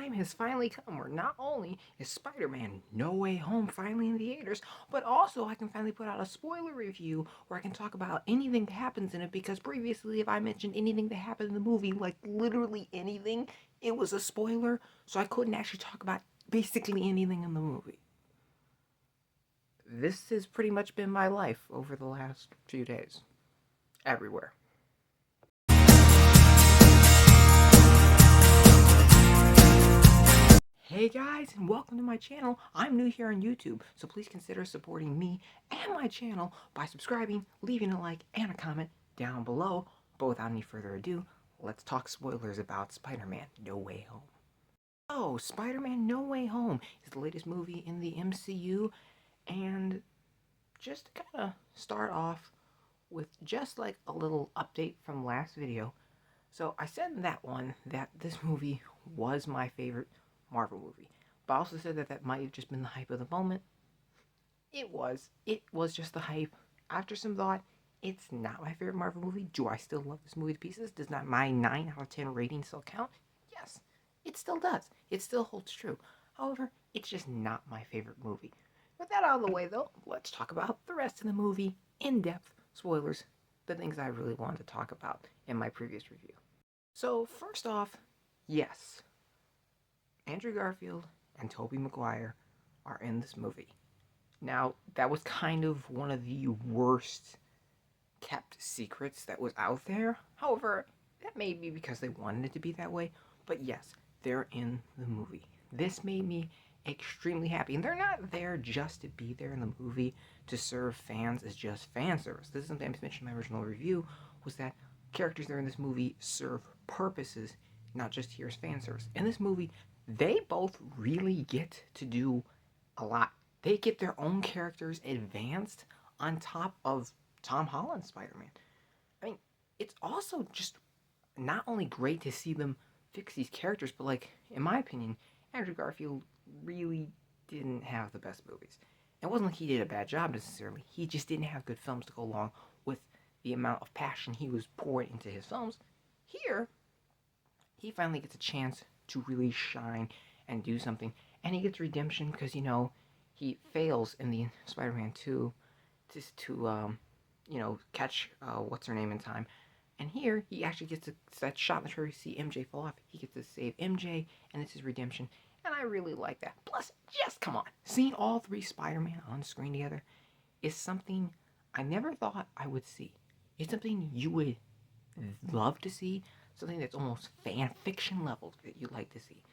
time has finally come where not only is Spider-Man No Way Home finally in theaters, but also I can finally put out a spoiler review where I can talk about anything that happens in it, because previously if I mentioned anything that happened in the movie, like literally anything, it was a spoiler, so I couldn't actually talk about basically anything in the movie. This has pretty much been my life over the last few days. Everywhere. Hey guys, and welcome to my channel. I'm new here on YouTube, so please consider supporting me and my channel by subscribing, leaving a like, and a comment down below. But without any further ado, let's talk spoilers about Spider-Man No Way Home. Oh, Spider-Man No Way Home is the latest movie in the MCU, and just to kind of start off with just like a little update from last video. So I said in that one that this movie was my favorite Marvel movie, but I also said that that might have just been the hype of the moment. It was. It was just the hype. After some thought, it's not my favorite Marvel movie. Do I still love this movie to pieces? Does not my 9 out of 10 rating still count? Yes, it still does. It still holds true. However, it's just not my favorite movie. With that out of the way, though, let's talk about the rest of the movie in depth. Spoilers, the things I really wanted to talk about in my previous review. So, first off, yes, Andrew Garfield and Tobey Maguire are in this movie. Now, that was kind of one of the worst kept secrets that was out there. However, that may be because they wanted it to be that way. But yes, they're in the movie. This made me extremely happy. And they're not there just to be there in the movie to serve fans as just fan service. This is something I mentioned in my original review, was that characters that are in this movie serve purposes, not just here as fan service. In this movie, they both really get to do a lot. They get their own characters advanced on top of Tom Holland's Spider-Man. I mean, it's also just not only great to see them fix these characters, but like, in my opinion, Andrew Garfield really didn't have the best movies. It wasn't like he did a bad job necessarily. He just didn't have good films to go along with the amount of passion he was pouring into his films. Here, he finally gets a chance to really shine and do something. And he gets redemption because, he fails in the Spider-Man 2 to catch what's her name in time. And here, he actually gets that shot in the trailer. You see MJ fall off. He gets to save MJ, and it's his redemption. And I really like that. Plus, just come on. Seeing all three Spider-Man on screen together is something I never thought I would see. It's something you would love to see. Something that's almost fan fiction level that you like to see.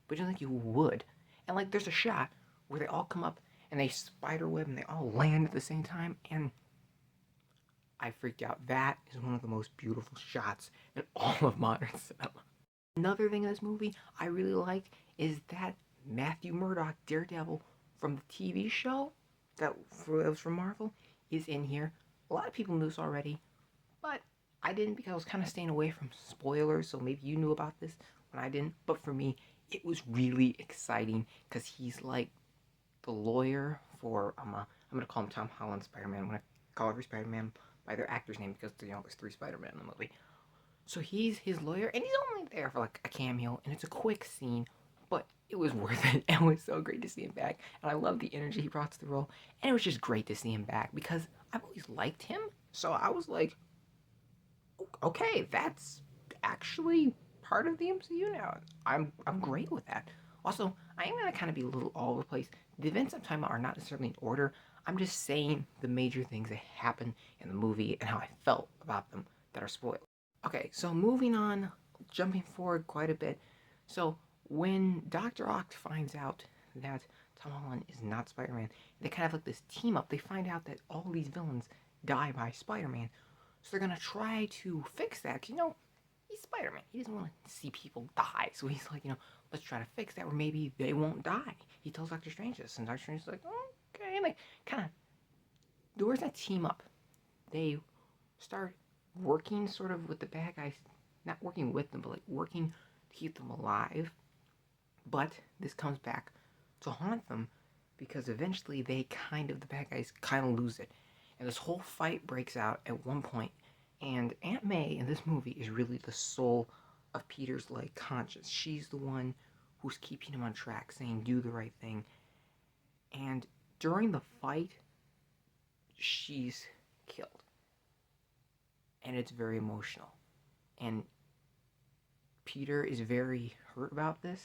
But you don't think you would. And like, there's a shot where they all come up and they spider web and they all land at the same time, and I freaked out. That is one of the most beautiful shots in all of modern cinema. Another thing in this movie I really liked is that Matthew Murdock, Daredevil, from the TV show that was from Marvel, is in here. A lot of people knew this already, but I didn't, because I was kind of staying away from spoilers, so maybe you knew about this when I didn't. But for me, it was really exciting because he's like the lawyer for I'm gonna call him Tom Holland Spider-Man. I'm gonna call every Spider-Man by their actor's name because there's 3 Spider-Man in the movie. So he's his lawyer, and he's only there for like a cameo, and it's a quick scene, but it was worth it. And it was so great to see him back, and I love the energy he brought to the role, and it was just great to see him back because I've always liked him. So I was like, okay, that's actually part of the MCU now. I'm great with that. Also, I am gonna kind of be a little all over the place. The events I'm talking about are not necessarily in order. I'm just saying the major things that happen in the movie and how I felt about them that are spoiled. Okay, so moving on, jumping forward quite a bit. So when Dr. Oct finds out that Tom Holland is not Spider-Man, they kind of like this team up. They find out that all these villains die by Spider-Man. So they're gonna try to fix that. 'Cause, he's Spider-Man. He doesn't want to see people die. So he's like, let's try to fix that where maybe they won't die. He tells Doctor Strange this, and Doctor Strange is like, okay, and like kind of, where's that team up? They start working sort of with the bad guys, not working with them, but like working to keep them alive. But this comes back to haunt them because eventually the bad guys kind of lose it. And this whole fight breaks out at one point, and Aunt May in this movie is really the soul of Peter's like conscience. She's the one who's keeping him on track, saying do the right thing. And during the fight, she's killed. And it's very emotional. And Peter is very hurt about this.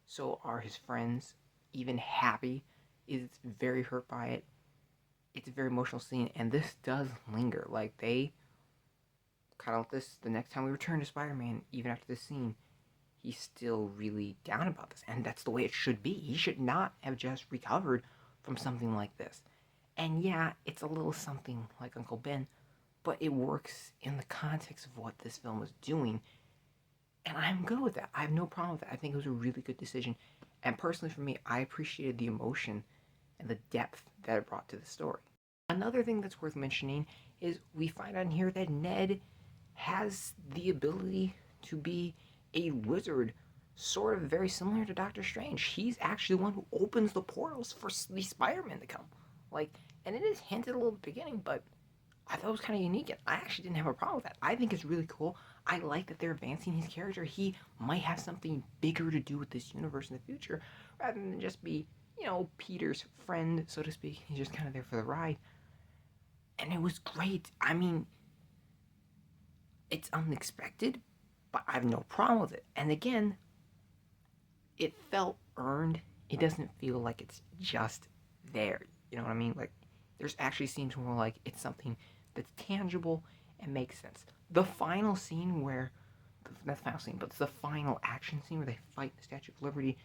So are his friends. Even Happy is very hurt by it. It's a very emotional scene, and this does linger. Like, they kind of let this, the next time we return to Spider-Man, even after this scene, he's still really down about this, and that's the way it should be. He should not have just recovered from something like this. And yeah, it's a little something like Uncle Ben, but it works in the context of what this film was doing, and I'm good with that. I have no problem with that. I think it was a really good decision, and personally for me, I appreciated the emotion and the depth that it brought to the story. Another thing that's worth mentioning is we find out in here that Ned has the ability to be a wizard, sort of very similar to Doctor Strange. He's actually the one who opens the portals for the Spider-Man to come. Like, and it is hinted a little at the beginning, but I thought it was kind of unique, and I actually didn't have a problem with that. I think it's really cool. I like that they're advancing his character. He might have something bigger to do with this universe in the future, rather than just be, Peter's friend, so to speak. He's just kind of there for the ride. And it was great. I mean, it's unexpected, but I have no problem with it. And again, it felt earned. It doesn't feel like it's just there. You know what I mean? Like, there's actually seems more like it's something that's tangible and makes sense. The final scene where, not the final scene, but it's the final action scene where they fight the Statue of Liberty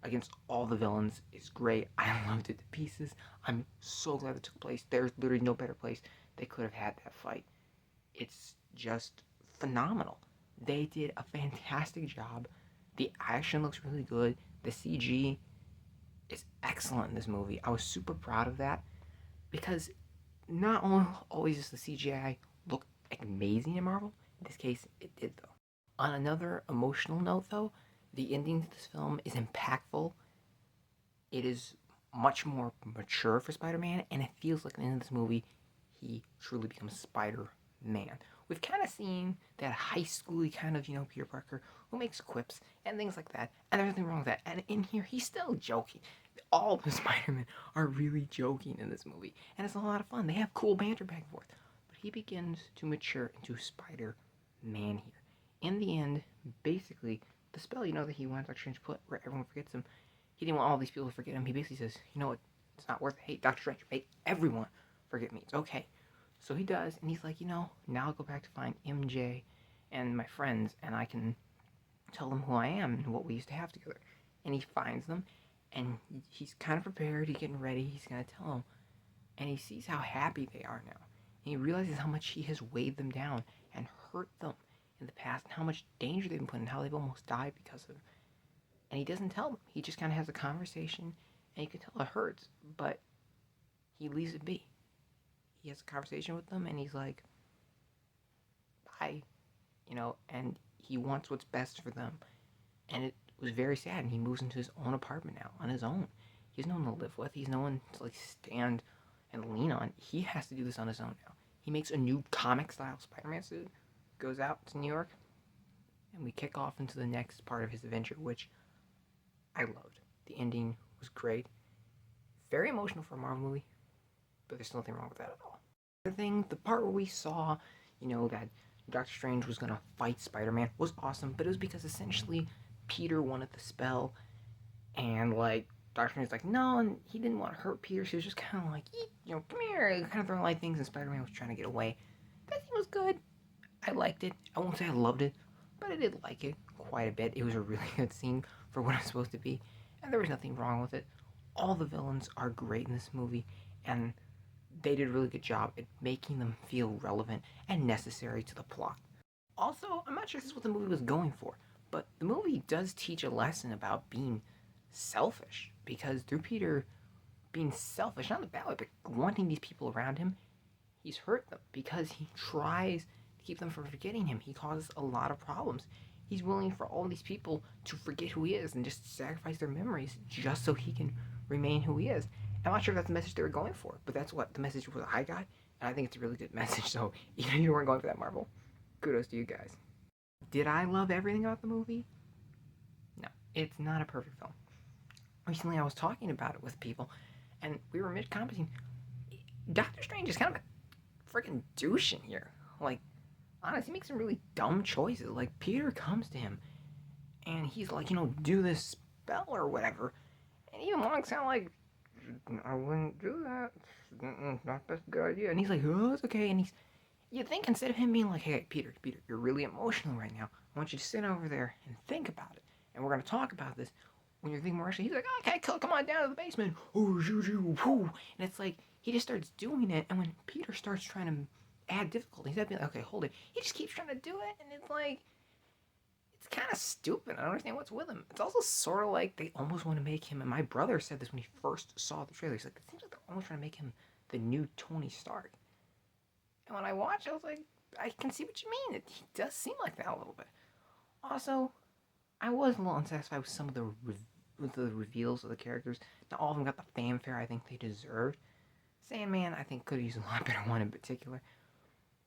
against all the villains is great. I loved it to pieces. I'm so glad it took place. There's literally no better place they could have had that fight. It's just phenomenal. They did a fantastic job. The action looks really good. The CG is excellent in this movie. I was super proud of that because not only always does the CGI look amazing in Marvel, in this case it did though. On another emotional note though, the ending to this film is impactful. It is much more mature for Spider-Man, and it feels like at the end of this movie, he truly becomes Spider-Man. We've kind of seen that high schooly kind of, Peter Parker who makes quips and things like that, and there's nothing wrong with that. And in here, he's still joking. All the Spider-Men are really joking in this movie, and it's a lot of fun. They have cool banter back and forth. But he begins to mature into Spider-Man here. In the end, basically, the spell, that he wanted Doctor Strange to put where everyone forgets him, he didn't want all these people to forget him. He basically says, you know what, it's not worth it. Hey, Doctor Strange, make everyone forget me. It's okay. So he does, and he's like, now I'll go back to find MJ and my friends, and I can tell them who I am and what we used to have together. And he finds them, and he's kind of prepared. He's getting ready. He's going to tell them. And he sees how happy they are now. And he realizes how much he has weighed them down and hurt them in the past, and how much danger they've been put in, how they've almost died because of it. And he doesn't tell them. He just kind of has a conversation, and you can tell it hurts, but he leaves it be. He has a conversation with them, and he's like, bye, and he wants what's best for them. And it was very sad, and he moves into his own apartment now, on his own. He has no one to live with. He's no one to, stand and lean on. He has to do this on his own now. He makes a new comic-style Spider-Man suit, goes out to New York, and we kick off into the next part of his adventure, which I loved. The ending was great. Very emotional for a Marvel movie, but there's nothing wrong with that at all. The part where we saw, that Doctor Strange was going to fight Spider-Man was awesome, but it was because essentially Peter wanted the spell, and, Doctor Strange was like, no, and he didn't want to hurt Peter, so he was just kind of like, come here, kind of throwing light things, and Spider-Man was trying to get away. That scene was good. I liked it. I won't say I loved it, but I did like it quite a bit. It was a really good scene for what it's supposed to be, and there was nothing wrong with it. All the villains are great in this movie, and they did a really good job at making them feel relevant and necessary to the plot. Also, I'm not sure if this is what the movie was going for, but the movie does teach a lesson about being selfish, because through Peter being selfish, not in a bad way, but wanting these people around him, he's hurt them because he tries to keep them from forgetting him. He causes a lot of problems. He's willing for all these people to forget who he is and just sacrifice their memories just so he can remain who he is. I'm not sure if that's the message they were going for, but that's what the message was I got, and I think it's a really good message. So even if you weren't going for that, Marvel, kudos to you guys. Did I love everything about the movie? No. It's not a perfect film. Recently, I was talking about it with people, and we were mid commenting. Doctor Strange is kind of a freaking douche in here. Like, honestly, he makes some really dumb choices. Like, Peter comes to him, and he's like, do this spell or whatever. And even Long's kind of like, I wouldn't do that. Not a good idea. And he's like, oh, it's okay. And you think instead of him being like, hey, Peter, you're really emotional right now. I want you to sit over there and think about it. And we're going to talk about this. When you're thinking more rationally, he's like, okay, come on down to the basement. Oh, and it's like, he just starts doing it. And when Peter starts trying to add difficulty, he's like, okay, hold it. He just keeps trying to do it. And it's like, it's kind of stupid. I don't understand what's with him. It's also sort of like they almost want to make him, and my brother said this when he first saw the trailer. He's like, it seems like they're almost trying to make him the new Tony Stark. And when I watched, I was like, I can see what you mean. He does seem like that a little bit. Also, I was a little unsatisfied with some of with the reveals of the characters. Not all of them got the fanfare I think they deserved. Sandman, I think, could have used a lot better one in particular.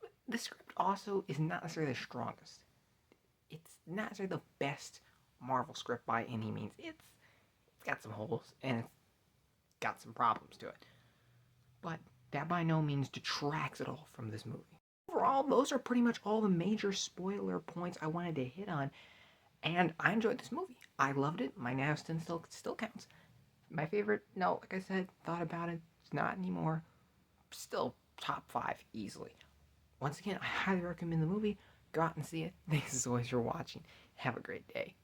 But the script also is not necessarily the strongest. It's not necessarily the best Marvel script by any means. It's got some holes and it's got some problems to it. But that by no means detracts at all from this movie. Overall, those are pretty much all the major spoiler points I wanted to hit on, and I enjoyed this movie. I loved it. My Navston still counts. My favorite? No, like I said, thought about it. It's not anymore. Still top 5 easily. Once again, I highly recommend the movie. Go out and see it. Thanks as always for watching. Have a great day.